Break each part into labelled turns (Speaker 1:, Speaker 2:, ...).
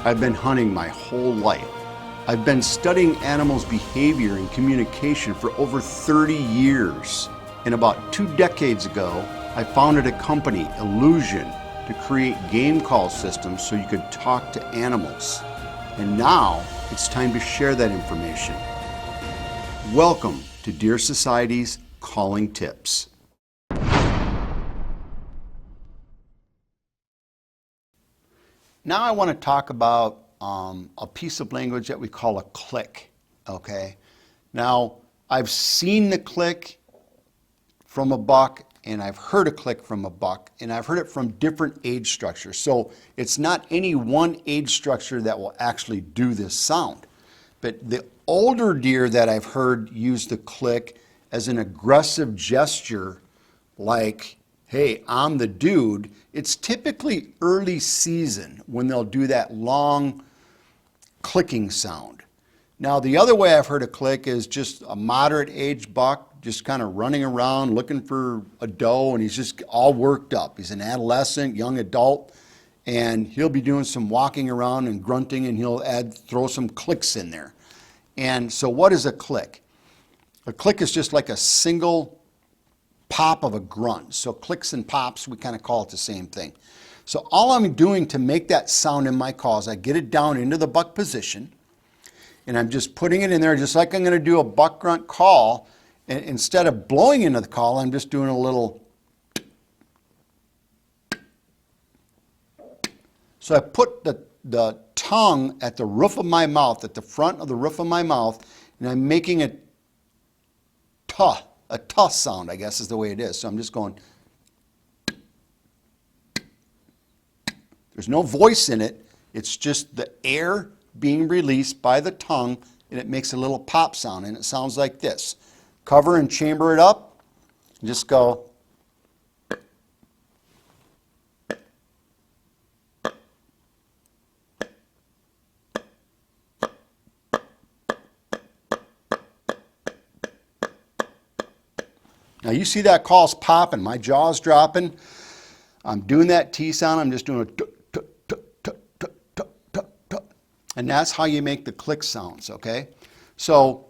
Speaker 1: I've been hunting my whole life. I've been studying animals' behavior and communication for over 30 years. And about 2 decades ago, I founded a company, E.10, to create game call systems so you could talk to animals. And now it's time to share that information. Welcome to Deer Society's Calling Tips. Now I want to talk about a piece of language that we call a click, okay? Now, I've seen the click from a buck, and I've heard a click from a buck, and I've heard it from different age structures. So it's not any one age structure that will actually do this sound. But the older deer that I've heard use the click as an aggressive gesture, like, hey, I'm the dude, it's typically early season when they'll do that long clicking sound. Now, the other way I've heard a click is just a moderate age buck just kind of running around looking for a doe, and he's just all worked up. He's an adolescent, young adult, and he'll be doing some walking around and grunting, and he'll throw some clicks in there. And so what is a click? A click is just like a single pop of a grunt. So clicks and pops, we kind of call it the same thing. So all I'm doing to make that sound in my call is I get it down into the buck position, and I'm just putting it in there just like I'm going to do a buck grunt call. And instead of blowing into the call, I'm just doing a little. So I put the tongue at the roof of my mouth, at the front of the roof of my mouth, and I'm making a tuh sound, I guess is the way it is. So I'm just going. There's no voice in it. It's just the air being released by the tongue, and it makes a little pop sound, and it sounds like this. Cover and chamber it up, and just go. Now you see that call's popping, my jaw's dropping. I'm doing that T sound, I'm just doing a tuh, tuh, tuh, tuh, tuh, tuh, tuh, tuh. And that's how you make the click sounds, okay? So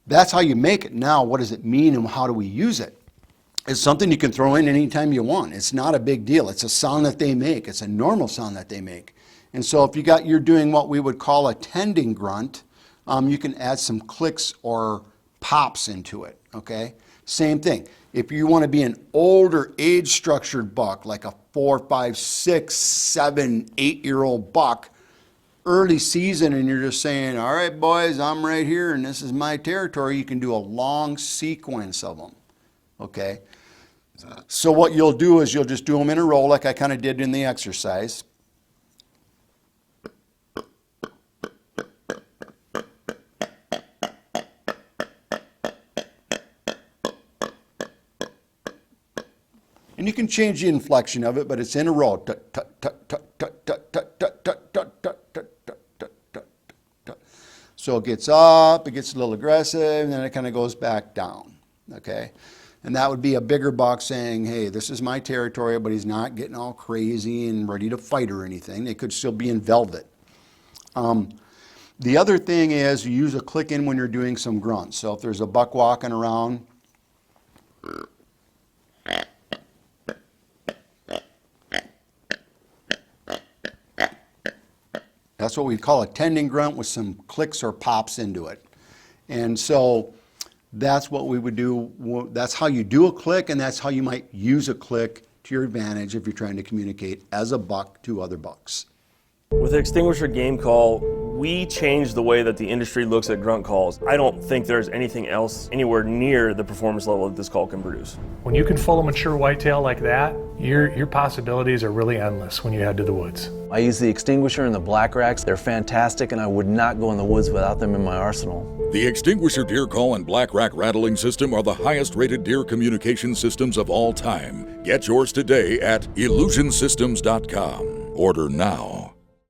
Speaker 1: that's how you make it. Now, what does it mean and how do we use it? It's something you can throw in anytime you want. It's not a big deal. It's a sound that they make. It's a normal sound that they make. And so if you're doing what we would call a tending grunt, you can add some clicks or pops into it, okay? Same thing. If you want to be an older age structured buck, like a 4, 5, 6, 7, 8-year-old buck, early season, and you're just saying, all right, boys, I'm right here, and this is my territory, you can do a long sequence of them, okay? So what you'll do is you'll just do them in a row like I kind of did in the exercise. And you can change the inflection of it, but it's in a row. So it gets up, it gets a little aggressive, and then it kind of goes back down, okay? And that would be a bigger buck saying, hey, this is my territory, but he's not getting all crazy and ready to fight or anything. They could still be in velvet. The other thing is you use a click in when you're doing some grunts. So if there's a buck walking around, that's what we call a tending grunt with some clicks or pops into it. And so that's what we would do. That's how you do a click, and that's how you might use a click to your advantage if you're trying to communicate as a buck to other bucks.
Speaker 2: With the extinguisher game call, we changed the way that the industry looks at grunt calls. I don't think there's anything else anywhere near the performance level that this call can produce.
Speaker 3: When you can full a mature whitetail like that, your possibilities are really endless when you head to the woods.
Speaker 4: I use the extinguisher and the black racks. They're fantastic, and I would not go in the woods without them in my arsenal.
Speaker 5: The extinguisher deer call and black rack rattling system are the highest rated deer communication systems of all time. Get yours today at illusionsystems.com. Order now.